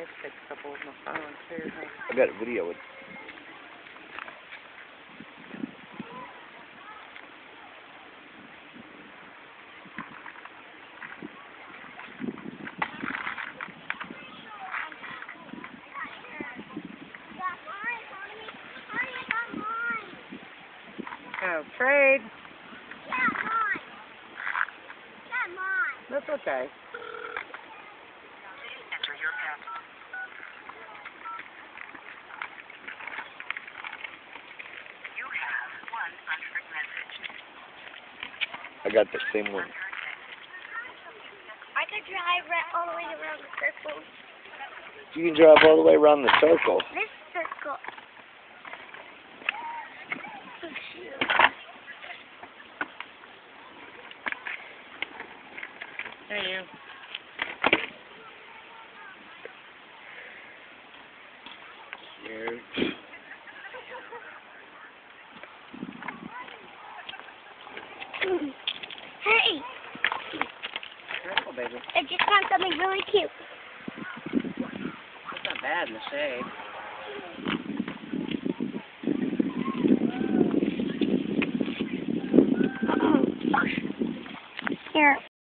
just take a couple with my phone too. I got a video with. Oh, trade. Yeah, mine. Yeah, mine. That's okay. Please enter your pet. You have one unheard message. I got the same one. I could drive all the way around the circle. You can drive all the way around the circle. This circle. Oh, shoot. Hey, you. Cute. Hey, Careful, baby. I just found something really cute. It's not bad in the shade. Here.